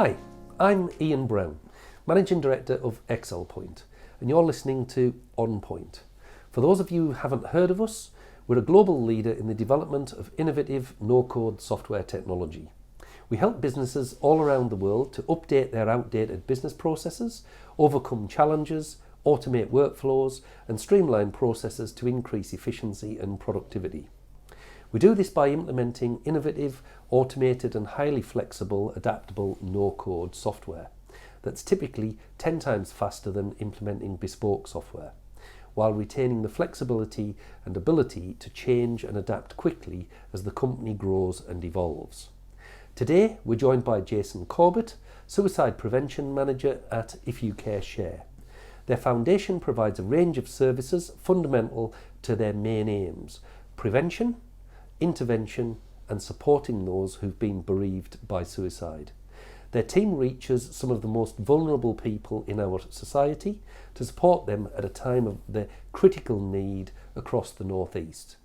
Hi, I'm Ian Brown, Managing Director of Excelpoint, and you're listening to On Point. For those of you who haven't heard of us, we're a global leader in the development of innovative no-code software technology. We help businesses all around the world to update their outdated business processes, overcome challenges, automate workflows, and streamline processes to increase efficiency and productivity. We do this by implementing innovative, automated and highly flexible, adaptable no-code software that's typically 10 times faster than implementing bespoke software, while retaining the flexibility and ability to change and adapt quickly as the company grows and evolves. Today, we're joined by Jason Corbett, Suicide Prevention Manager at If You Care Share. Their foundation provides a range of services fundamental to their main aims: prevention, intervention and supporting those who've been bereaved by suicide. Their team reaches some of the most vulnerable people in our society to support them at a time of their critical need across the Northeast.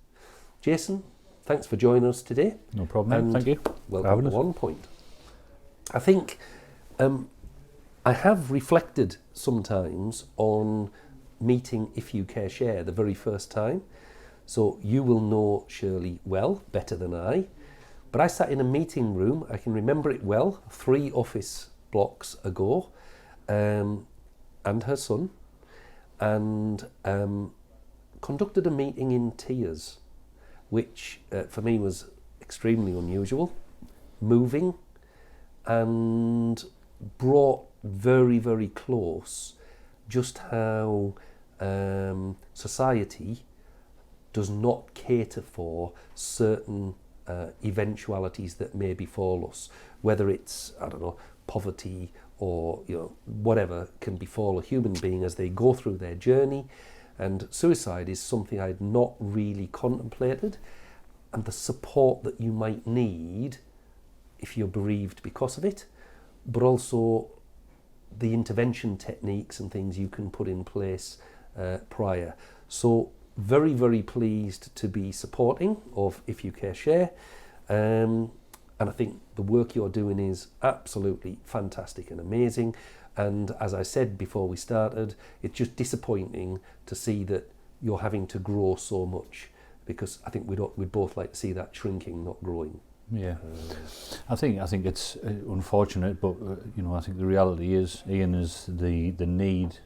Jason, thanks for joining us today. No problem, thank you. Welcome to On Point. I think I have reflected sometimes on meeting If You Care Share the very first time. So you will know Shirley well, better than I. But I sat in a meeting room, I can remember it well, 3 office blocks ago, and her son, and conducted a meeting in tears, which for me was extremely unusual, moving, and brought very, very close just how society does not cater for certain eventualities that may befall us, whether it's, poverty or whatever can befall a human being as they go through their journey. And suicide is something I'd not really contemplated, and the support that you might need if you're bereaved because of it, but also the intervention techniques and things you can put in place prior. So very, very pleased to be supporting of If You Care Share, and I think the work you're doing is absolutely fantastic and amazing. And as I said before we started, it's just disappointing to see that you're having to grow so much, because I think we'd both like to see that shrinking, not growing. Yeah, I think it's unfortunate, but I think the reality is, Ian, is the need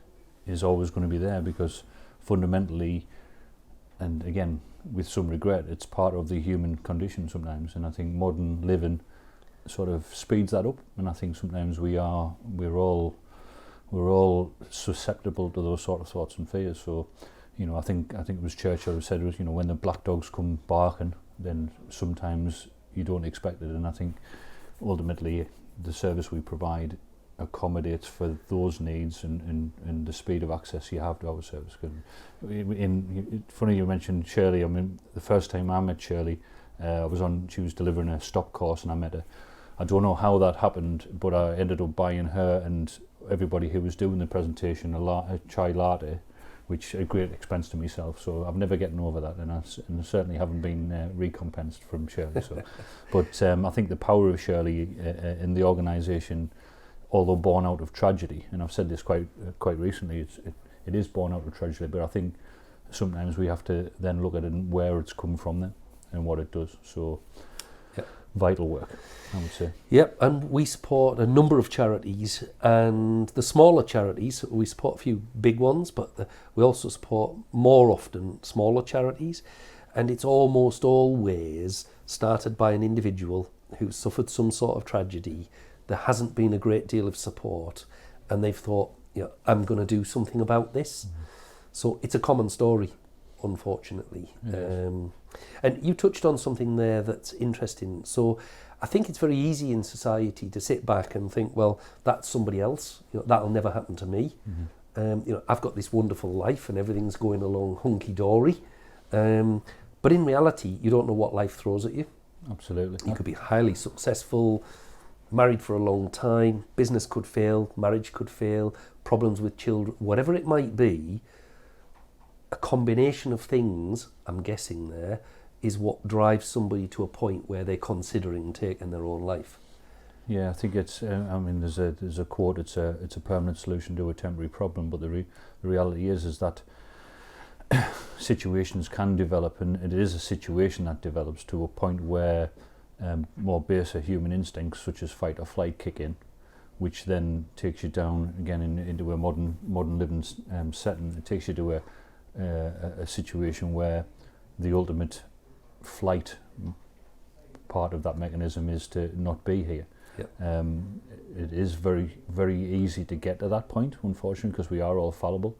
is always going to be there, because fundamentally, and again, with some regret, it's part of the human condition sometimes, and I think modern living sort of speeds that up. And I think sometimes we're all susceptible to those sort of thoughts and fears. So, I think it was Churchill who said, when the black dogs come barking, then sometimes you don't expect it. And I think ultimately the service we provide accommodates for those needs and the speed of access you have to our service. Funny you mentioned Shirley. I mean, the first time I met Shirley, she was delivering a stock course, and I met her. I don't know how that happened, but I ended up buying her and everybody who was doing the presentation a chai latte, which at great expense to myself. So I've never gotten over that, and I certainly haven't been recompensed from Shirley. So, but I think the power of Shirley in the organisation, although born out of tragedy, and I've said this quite recently, it is born out of tragedy, but I think sometimes we have to then look at it and where it's come from then and what it does. So vital work, I would say. Yep, and we support a number of charities, and the smaller charities, we support a few big ones, but we also support more often smaller charities, and it's almost always started by an individual who suffered some sort of tragedy. There hasn't been a great deal of support, and they've thought, I'm going to do something about this. Mm-hmm. So it's a common story, unfortunately. Yes. And you touched on something there that's interesting. So I think it's very easy in society to sit back and think, well, that's somebody else. That'll never happen to me. Mm-hmm. I've got this wonderful life and everything's going along hunky-dory. But in reality, you don't know what life throws at you. Absolutely. You could be highly successful, married for a long time, business could fail, marriage could fail, problems with children, whatever it might be. A combination of things, I'm guessing there, is what drives somebody to a point where they're considering taking their own life. Yeah, I think it's. I mean, there's a quote. It's a permanent solution to a temporary problem. But the reality is that situations can develop, and it is a situation that develops to a point where more baser human instincts, such as fight or flight, kick in, which then takes you down again into a modern living setting. It takes you to a situation where the ultimate flight part of that mechanism is to not be here. Yep. It is very, very easy to get to that point, unfortunately, because we are all fallible.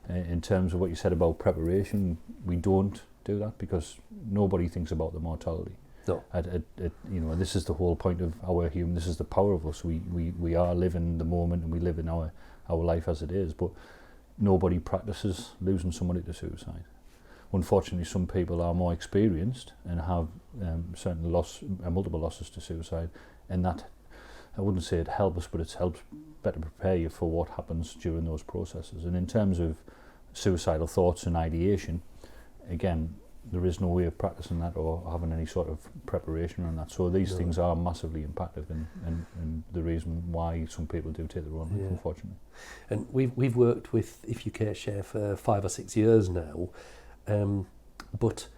In terms of what you said about preparation, we don't do that because nobody thinks about the mortality. No. This is the whole point of our human. This is the power of us. We are living the moment, and we live in our life as it is. But nobody practices losing somebody to suicide. Unfortunately, some people are more experienced and have certain multiple losses to suicide, and that, I wouldn't say it helps, but it helps better prepare you for what happens during those processes. And in terms of suicidal thoughts and ideation, again, there is no way of practicing that or having any sort of preparation on that. So these things are massively impactful, and the reason why some people do take their own life, unfortunately. And we've worked with If You Care Share for 5 or 6 years now, but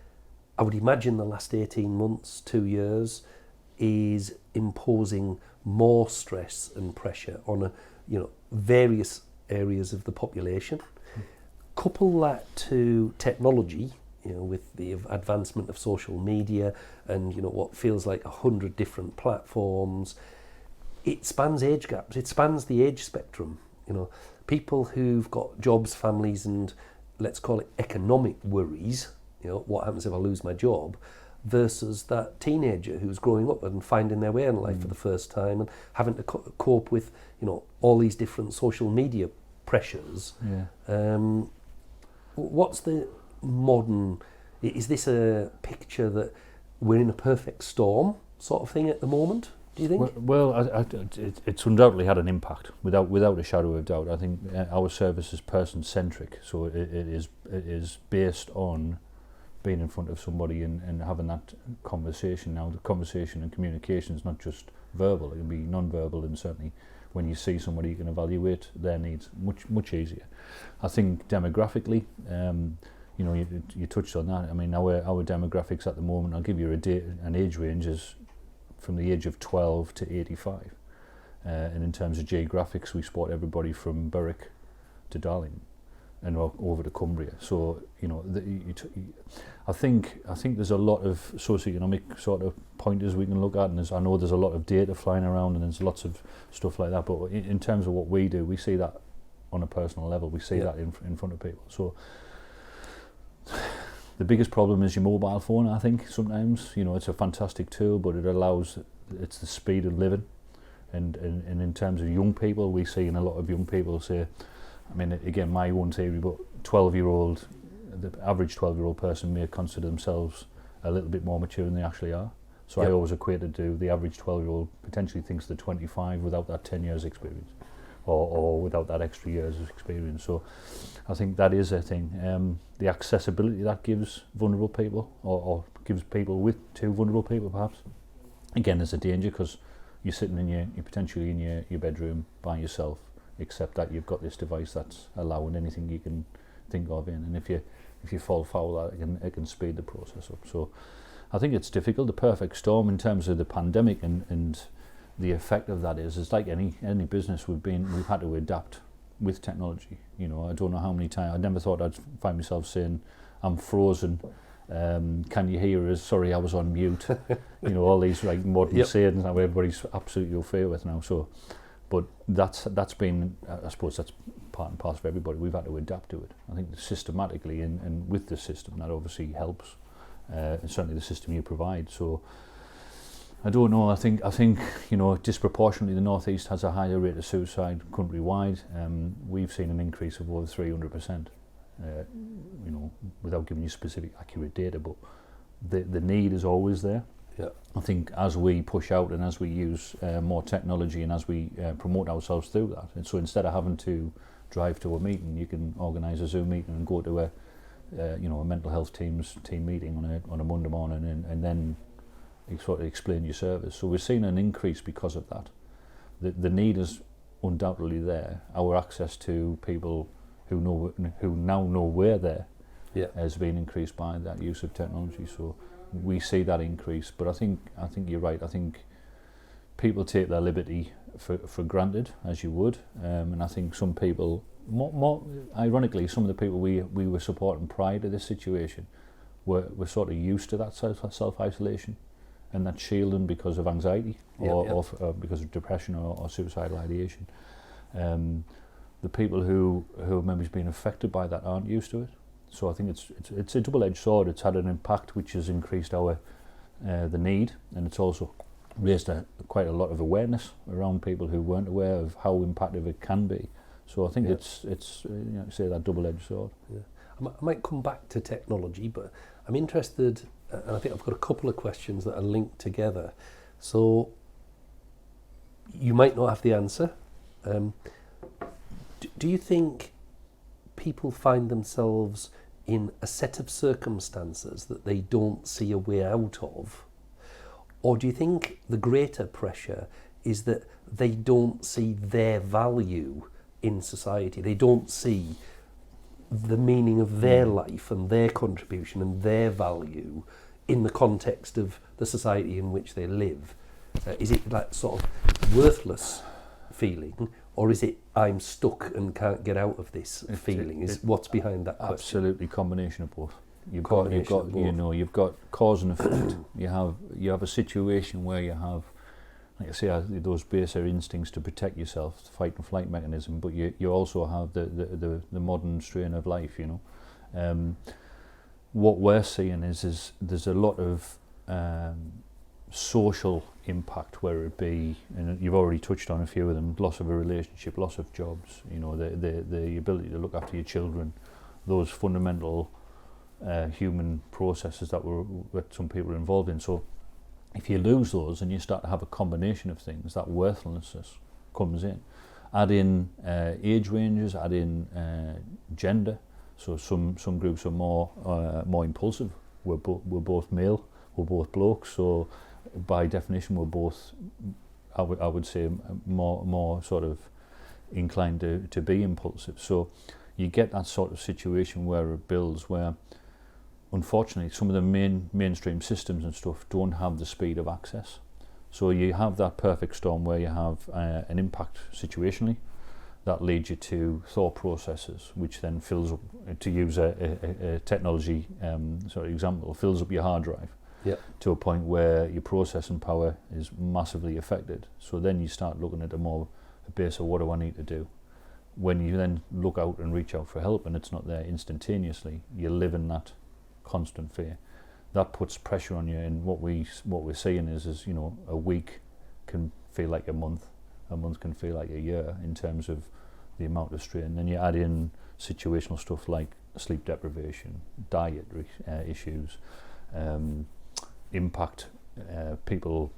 I would imagine the last 18 months, 2 years, is imposing more stress and pressure on various areas of the population. Couple that to technology, with the advancement of social media and what feels like 100 different platforms. It spans age gaps. It spans the age spectrum. People who've got jobs, families, and let's call it economic worries. What happens if I lose my job? Versus that teenager who's growing up and finding their way in life for the first time and having to cope with all these different social media pressures. What's the modern? Is this a picture that we're in a perfect storm sort of thing at the moment? Do you think? Well, it's undoubtedly had an impact, without a shadow of doubt. I think our service is person-centric, so it is based on being in front of somebody and having that conversation. Now, the conversation and communication is not just verbal; it can be non-verbal, and certainly when you see somebody, you can evaluate their needs much easier. I think demographically, you touched on that. I mean, our demographics at the moment, I'll give you an age range, is from the age of 12 to 85. And in terms of geographics, we support everybody from Berwick to Darling and over to Cumbria. So, I think there's a lot of socioeconomic sort of pointers we can look at, and I know there's a lot of data flying around, and there's lots of stuff like that. But in terms of what we do, we see that on a personal level. We see that in front of people. So the biggest problem is your mobile phone, I think. Sometimes, it's a fantastic tool, but it's the speed of living. And in terms of young people, we see in a lot of young people say, I mean, again, my own theory, but the average 12-year-old person may consider themselves a little bit more mature than they actually are. So I always equate it to the average 12-year-old potentially thinks they're 25 without that 10 years experience, or without that extra years of experience. So I think that is a thing. The accessibility that gives vulnerable people, or gives people to vulnerable people perhaps, again, is a danger, because you're sitting you're potentially in your bedroom by yourself, except that you've got this device that's allowing anything you can think of in, and if you fall foul of that, it can speed the process up. So I think it's difficult. The perfect storm in terms of the pandemic and the effect of that is like any business we've had to adapt with technology. I don't know how many times I never thought I'd find myself saying I'm frozen. Can you hear us? Sorry, I was on mute. All these like modern sayings that everybody's absolutely au fait with now. So, but that's been, I suppose that's part and parcel of everybody. We've had to adapt to it. I think systematically and with the system that obviously helps, and certainly the system you provide. So I don't know. I think disproportionately the North East has a higher rate of suicide countrywide. We've seen an increase of over 300%. Without giving you specific accurate data, but the need is always there. Yeah. I think as we push out and as we use more technology and as we promote ourselves through that, and so instead of having to drive to a meeting, you can organise a Zoom meeting and go to a mental health team meeting on a Monday morning and then you sort of explain your service. So we're seeing an increase because of that. the need is undoubtedly there. Our access to people who now know we're there has been increased by that use of technology. So we see that increase. But I think you're right. I think people take their liberty for granted, as you would, and I think some people, more ironically, some of the people we were supporting prior to this situation were sort of used to that self-isolation and that shielding because of anxiety or because of depression or suicidal ideation. The people who have maybe been affected by that aren't used to it. So I think it's a double-edged sword. It's had an impact which has increased our the need, and it's also raised quite a lot of awareness around people who weren't aware of how impactful it can be. So I think it's say that double-edged sword. Yeah. I might come back to technology, but I'm interested, and I think I've got a couple of questions that are linked together. So you might not have the answer. Do you think people find themselves in a set of circumstances that they don't see a way out of? Or do you think the greater pressure is that they don't see their value in society? They don't see the meaning of their life and their contribution and their value in the context of the society in which they live? Is it that sort of worthless feeling, or is it I'm stuck and can't get out of this feeling? Is what's behind that question? Absolutely, combination of both. You've got cause and effect. you have a situation where you have, like I say, those baser instincts to protect yourself, the fight and flight mechanism, but you also have the modern strain of life, you know. What we're seeing is there's a lot of social impact, whether it be, and you've already touched on a few of them, loss of a relationship, loss of jobs, you know, the ability to look after your children, those fundamental human processes that some people are involved in. So if you lose those and you start to have a combination of things, that worthlessness comes in. Add in age ranges, add in gender. So some groups are more impulsive. We're both male, we're both blokes. So by definition, we're both, I would say, more sort of inclined to be impulsive. So you get that sort of situation where it builds, where unfortunately some of the mainstream systems and stuff don't have the speed of access. So you have that perfect storm where you have an impact situationally that leads you to thought processes, which then fills up, to use a technology sort of example, fills up your hard drive to a point where your processing power is massively affected. So then you start looking at a base of what do I need to do. When you then look out and reach out for help and it's not there instantaneously, you live in that constant fear. That puts pressure on you, and what we're seeing is you know, a week can feel like a month can feel like a year in terms of the amount of strain. Then you add in situational stuff like sleep deprivation, diet issues, impact, people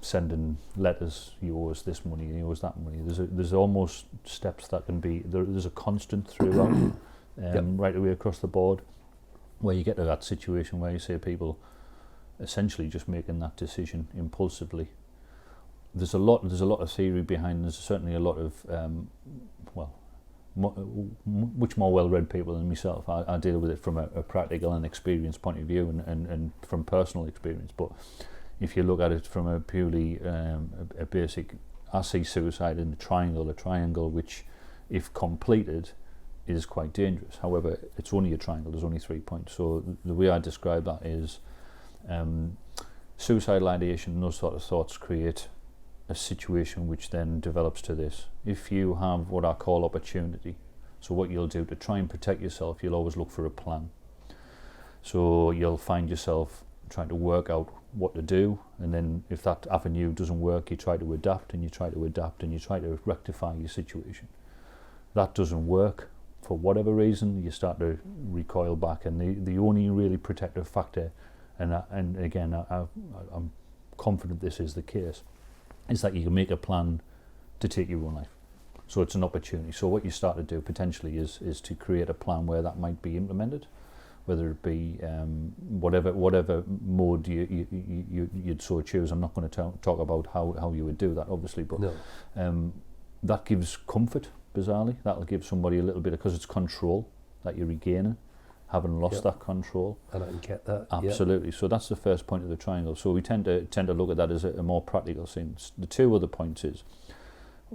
sending letters, you owe us this money, you owe us that money. There's almost steps that can be, there's a constant throughout, right away across the board, where you get to that situation where you see people essentially just making that decision impulsively. There's a lot of theory behind. There's certainly a lot of much more well-read people than myself. I deal with it from a practical and experience point of view, and from personal experience. But if you look at it from a purely a basic, I see suicide in a triangle which, if completed, is quite dangerous. However, it's only a triangle, there's only 3 points. So the way I describe that is suicidal ideation and those sort of thoughts create a situation which then develops to this. If you have what I call opportunity, so what you'll do to try and protect yourself, you'll always look for a plan. So you'll find yourself trying to work out what to do, and then if that avenue doesn't work, you try to adapt and you try to adapt and you try to rectify your situation. That doesn't work for whatever reason, you start to recoil back, and the only really protective factor, and again I'm confident this is the case, is that you can make a plan to take your own life. So it's an opportunity. So what you start to do potentially is to create a plan where that might be implemented, whether it be whatever mode you'd so choose. I'm not going to talk about how you would do that, obviously, but No. that gives comfort, bizarrely. That'll give somebody a little bit, because it's control that you're regaining, having lost that control. And I can get that. Absolutely. So that's the first point of the triangle. So we tend to look at that as a more practical thing. The two other points is,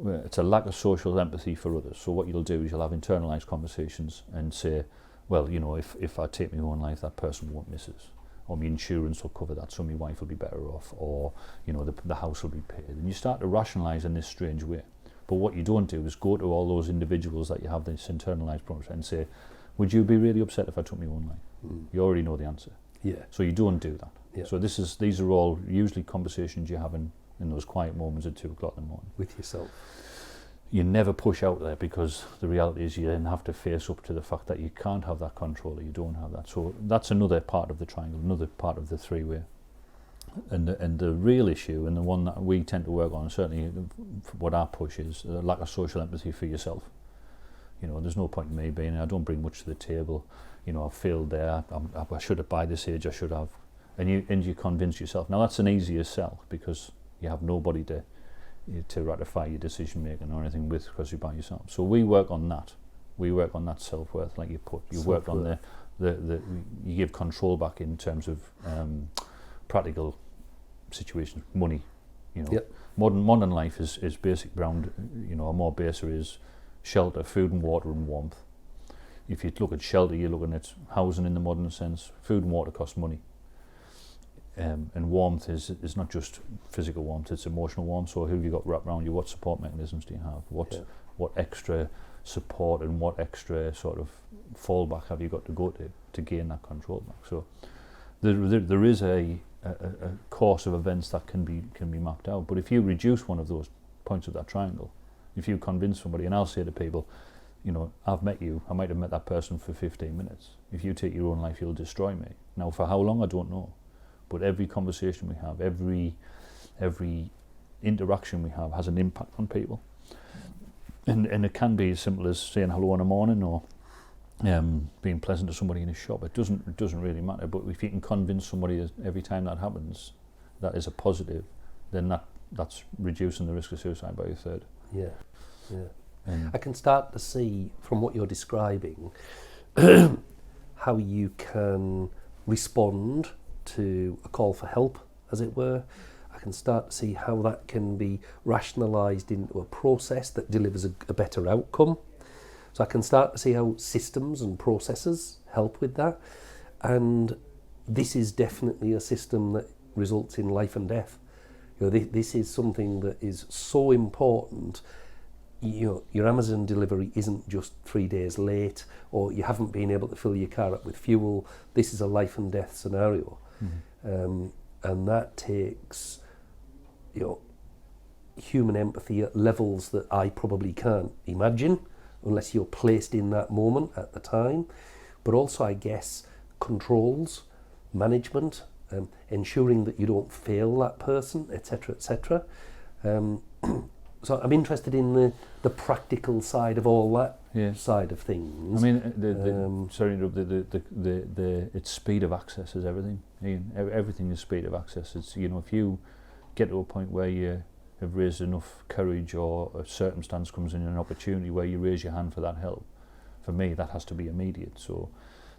it's a lack of social empathy for others. So what you'll do is you'll have internalised conversations and say, well, you know, if I take my own life, that person won't miss us, or my insurance will cover that, so my wife will be better off, or, you know, the house will be paid. And you start to rationalise in this strange way. But what you don't do is go to all those individuals that you have this internalised process and say, would you be really upset if I took my own life? You already know the answer. Yeah. So you don't do that. Yeah. So these are all usually conversations you have in those quiet moments at 2 o'clock in the morning. With yourself. You never push out there, because the reality is you then have to face up to the fact that you can't have that control, or you don't have that. So that's another part of the triangle, another part of the three-way. And the real issue, and the one that we tend to work on, certainly what our push is, a lack of social empathy for yourself. You know, there's no point in me being, I don't bring much to the table, you know, I've failed there, I should have, by this age I should have. And you convince yourself. Now that's an easier sell, because you have nobody to ratify your decision making or anything with, because you're by yourself. So we work on that. We work on that self-worth, like you work on you give control back in terms of practical situations, money. You know, modern life is basic around, you know, a more baser is shelter, food and water and warmth. If you look at shelter, you're looking at housing in the modern sense. Food and water cost money. And warmth is not just physical warmth, it's emotional warmth. So who have you got wrapped around you? What support mechanisms do you have? What extra support and what extra sort of fallback have you got to go to gain that control back? So there is a course of events that can be mapped out. But if you reduce one of those points of that triangle, if you convince somebody, and I'll say to people, you know, I've met you, I might have met that person for 15 minutes. If you take your own life, you'll destroy me. Now, for how long, I don't know. But every conversation we have, every interaction we have has an impact on people. And it can be as simple as saying hello in the morning, or being pleasant to somebody in a shop. It doesn't really matter. But if you can convince somebody that every time that happens, that is a positive, then that's reducing the risk of suicide by a third. Yeah. And I can start to see from what you're describing how you can respond to a call for help, as it were. I can start to see how that can be rationalised into a process that delivers a better outcome. So I can start to see how systems and processes help with that. And this is definitely a system that results in life and death. You know, this is something that is so important. You know, your Amazon delivery isn't just 3 days late, or you haven't been able to fill your car up with fuel. This is a life and death scenario. And that takes, you know, human empathy at levels that I probably can't imagine unless you're placed in that moment at the time. But also, I guess, controls, management, ensuring that you don't fail that person, etc., etc. So I'm interested in the practical side of all that side of things. I mean, it's speed of access is everything. Everything is speed of access. It's, you know, if you get to a point where you have raised enough courage, or a circumstance comes in, an opportunity where you raise your hand for that help, for me that has to be immediate. So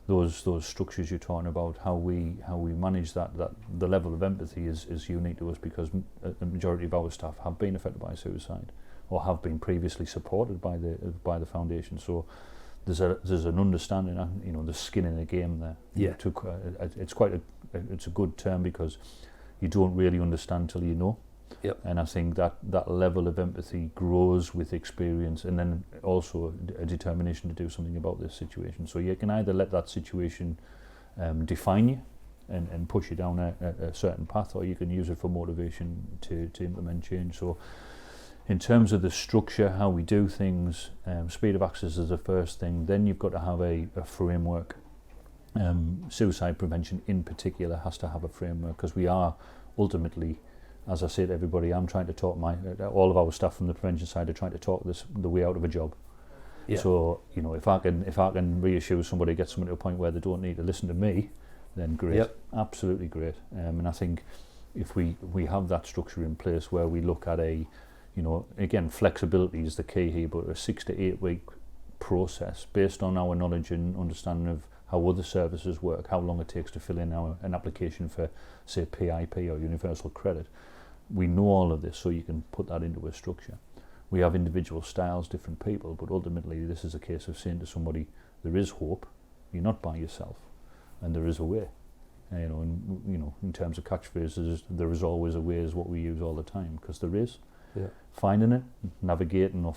those structures you're talking about, how we manage that the level of empathy is unique to us, because the majority of our staff have been affected by suicide, or have been previously supported by the foundation. So there's an understanding, you know, the skin in the game there. Yeah. It's a good term, because you don't really understand till you know. Yep. And I think that level of empathy grows with experience, and then also a determination to do something about this situation. So you can either let that situation define you and push you down a certain path, or you can use it for motivation to implement change. So in terms of the structure, how we do things, speed of access is the first thing. Then you've got to have a framework. Suicide prevention in particular has to have a framework, because we are ultimately, as I say to everybody, I'm trying to talk all of our staff from the prevention side are trying to talk the way out of a job. Yeah. So, you know, if I can reassure somebody, get someone to a point where they don't need to listen to me, then great. Yep. Absolutely great. And I think if we have that structure in place where we look at a, you know, again, flexibility is the key here, but a 6 to 8 week process based on our knowledge and understanding of how other services work, how long it takes to fill in an application for, say, PIP or universal credit. We know all of this, so you can put that into a structure. We have individual styles, different people, but ultimately this is a case of saying to somebody, there is hope, you're not by yourself, and there is a way. You know, and you know, in terms of catchphrases, there is always a way is what we use all the time, because there is. Yeah. Finding it, navigating, or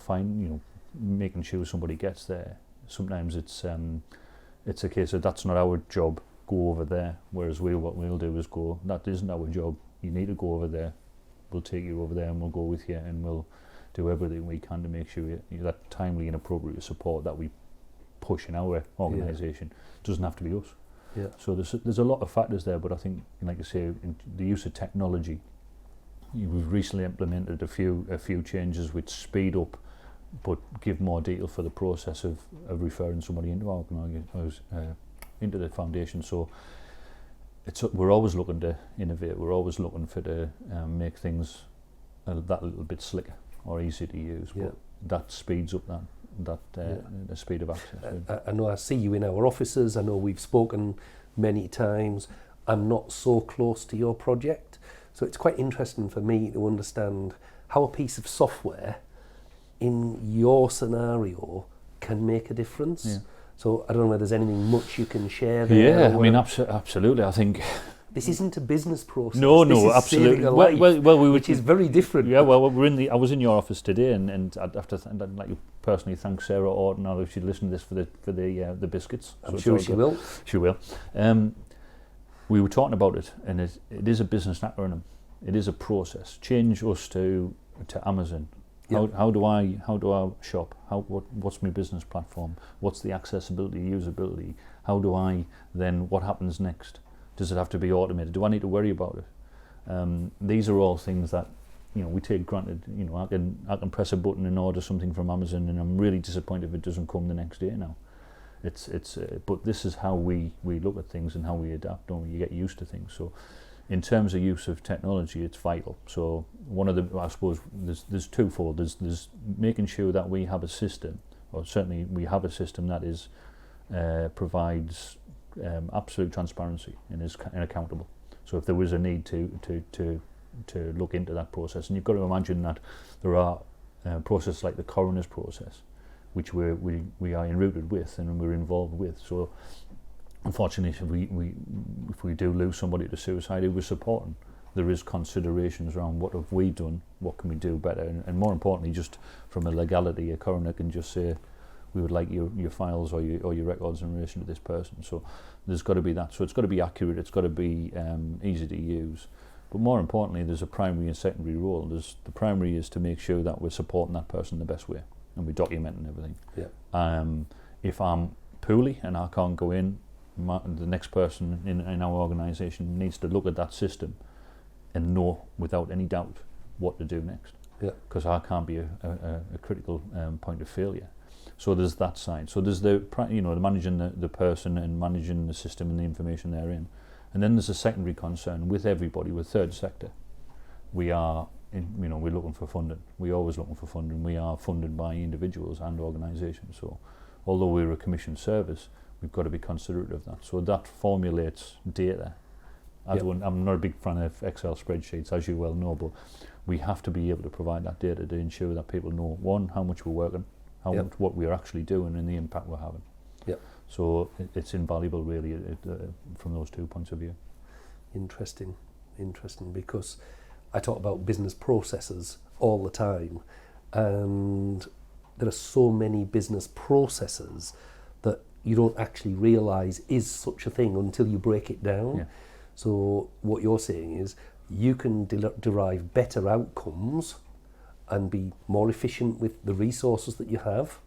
making sure somebody gets there. Sometimes it's a case of that's not our job, go over there. Whereas what we'll do is go, that isn't our job, you need to go over there. We'll take you over there and we'll go with you and we'll do everything we can to make sure that timely and appropriate support that we push in our organisation doesn't have to be us. Yeah. So there's a lot of factors there, but I think, like I say, in the use of technology, we've recently implemented a few changes which speed up but give more detail for the process of referring somebody into our into the foundation. So we're always looking to innovate. We're always looking to make things that little bit slicker or easier to use. Yeah. But that speeds up the speed of access. I know I see you in our offices. I know we've spoken many times. I'm not so close to your project, so it's quite interesting for me to understand how a piece of software in your scenario can make a difference. Yeah. So I don't know whether there's anything much you can share there. Yeah, I mean, absolutely. I think this isn't a business process. No, this is absolutely. saving a life, which is very different. Yeah, well, I was in your office today, and I'd have to I'd like to personally thank Sarah Orton. I know she'd listen to this for the biscuits. I'm sure she will. She will. We were talking about it, and it is a business acronym. It is a process. Change us to Amazon. Yep. How do I shop? What's my business platform? What's the accessibility, usability? How do I then? What happens next? Does it have to be automated? Do I need to worry about it? These are all things that we take granted. I can press a button and order something from Amazon, and I'm really disappointed if it doesn't come the next day now. But this is how we look at things and how we adapt, don't we? You get used to things. So in terms of use of technology, it's vital. So I suppose there's twofold. There's making sure that we have a system, or certainly we have a system that is provides absolute transparency and is accountable. So if there was a need to look into that process, and you've got to imagine that there are processes like the coroner's process, which we are enrooted with and we're involved with. So unfortunately, if we do lose somebody to suicide who we're supporting, there is considerations around what have we done, what can we do better, and more importantly, just from a legality, a coroner can just say, we would like your files or your records in relation to this person. So there's got to be that. So it's got to be accurate, it's got to be easy to use. But more importantly, there's a primary and secondary role. The primary is to make sure that we're supporting that person the best way, and we're documenting everything. Yeah. If I'm poorly and I can't go in, the next person in our organisation needs to look at that system and know without any doubt what to do next. Yeah. Because I can't be a critical point of failure. So there's that side. So there's the managing the person and managing the system and the information therein. And then there's a secondary concern with everybody, with third sector. We are, we're looking for funding. We're always looking for funding. We are funded by individuals and organisations. So although we're a commissioned service, we've got to be considerate of that. So that formulates data. I'm not a big fan of Excel spreadsheets, as you well know, but we have to be able to provide that data to ensure that people know, one, how much we're working, how much what we're actually doing, and the impact we're having. Yep. So it's invaluable, really, from those 2 points of view. Interesting, because I talk about business processes all the time, and there are so many business processes that you don't actually realise is such a thing until you break it down. Yeah. So what you're saying is you can derive better outcomes and be more efficient with the resources that you have,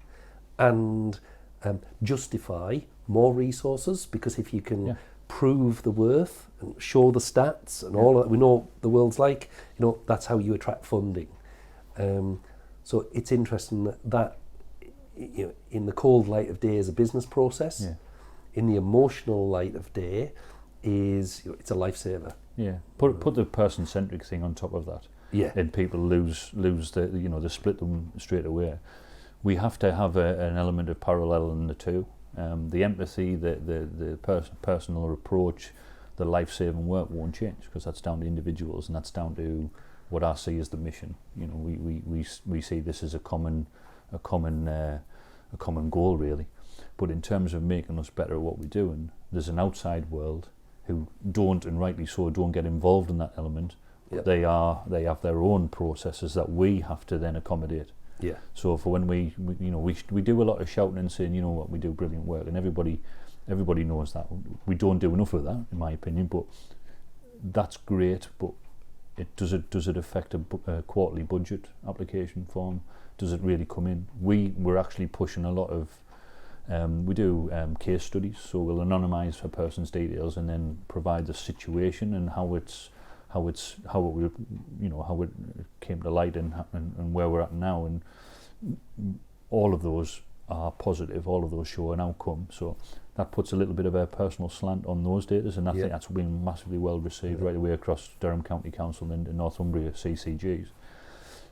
and justify more resources, because if you can prove the worth and show the stats and all of that, we know the world's like, that's how you attract funding. So it's interesting that in the cold light of day is a business process. Yeah. In the emotional light of day is it's a lifesaver. Yeah. Put the person-centric thing on top of that. Yeah. And people lose the they split them straight away. We have to have an element of parallel in the two. The empathy, the personal approach, the life-saving work won't change because that's down to individuals and that's down to what I see as the mission. We see this as a common goal really. But in terms of making us better at what we're doing, there's an outside world who don't, and rightly so, don't get involved in that element. Yep. They have their own processes that we have to then accommodate. Yeah. So for when we do a lot of shouting and saying, you know what, we do brilliant work, and everybody knows that. We don't do enough of that, in my opinion. But that's great. But does it affect a quarterly budget application form? Does it really come in? We're actually pushing a lot of. We do case studies, so we'll anonymise a person's details and then provide the situation and how it came to light and where we're at now, and all of those are positive. All of those show an outcome. So that puts a little bit of a personal slant on those data, and I think that's been massively well received right away across Durham County Council and Northumbria CCGs.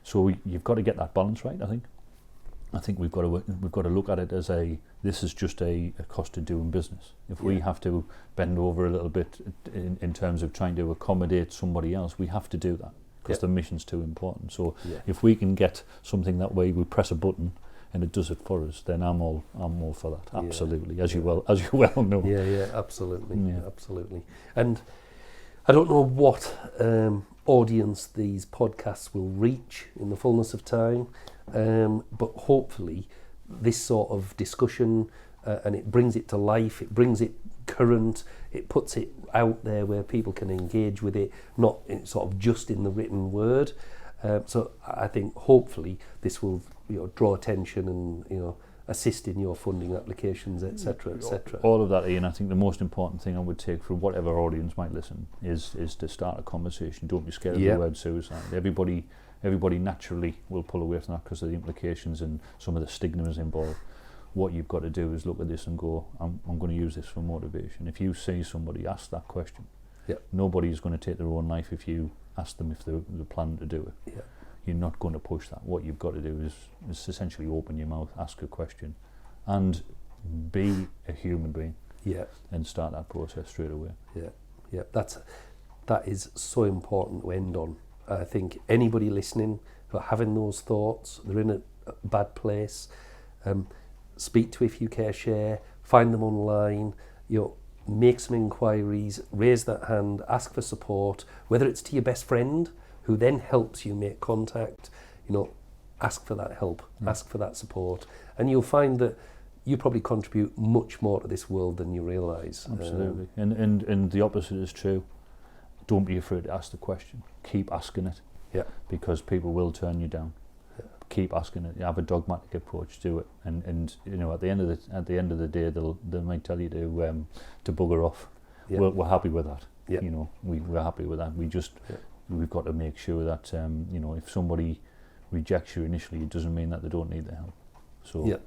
So you've got to get that balance right. I think we've got to look at it as this is just a cost of doing business. If we have to bend over a little bit in terms of trying to accommodate somebody else, we have to do that because the mission's too important. So if we can get something that way, we press a button and it does it for us, then I'm all for that. Absolutely, as you well know. Yeah, absolutely, absolutely. And I don't know what audience these podcasts will reach in the fullness of time. But hopefully this sort of discussion and it brings it to life, it brings it current, it puts it out there where people can engage with it, not sort of just in the written word. So I think hopefully this will draw attention and assist in your funding applications, etc., etc. All of that, Ian. I think the most important thing I would take from whatever audience might listen is to start a conversation. Don't be scared of the word suicide. Everybody naturally will pull away from that because of the implications and some of the stigmas involved. What you've got to do is look at this and go, I'm going to use this for motivation. If you see somebody ask that question, nobody's going to take their own life if you ask them if they're planning to do it. Yeah. You're not going to push that. What you've got to do is essentially open your mouth, ask a question, and be a human being. Yeah. And start that process straight away. Yeah. That is so important to end on. I think anybody listening who are having those thoughts, they're in a bad place, speak to If You Care Share, find them online, make some inquiries, raise that hand, ask for support, whether it's to your best friend who then helps you make contact, ask for that help, ask for that support, and you'll find that you probably contribute much more to this world than you realise. Absolutely. And the opposite is true. Don't be afraid to ask the question. Keep asking it. Yeah. Because people will turn you down. Yeah. Keep asking it. You have a dogmatic approach to it, and at the end of the day, they might tell you to bugger off. Yeah. We're happy with that. Yeah. We're happy with that. We've got to make sure that if somebody rejects you initially, it doesn't mean that they don't need the help. So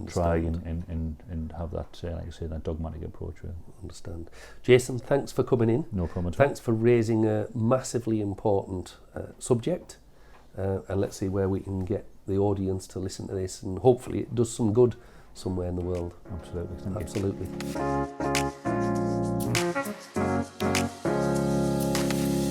try and have that, like I say, that dogmatic approach. Really. Understand. Jason, thanks for coming in. No problem at all. Thanks for raising a massively important subject, and let's see where we can get the audience to listen to this, and hopefully it does some good somewhere in the world. Absolutely. Thank you. Absolutely.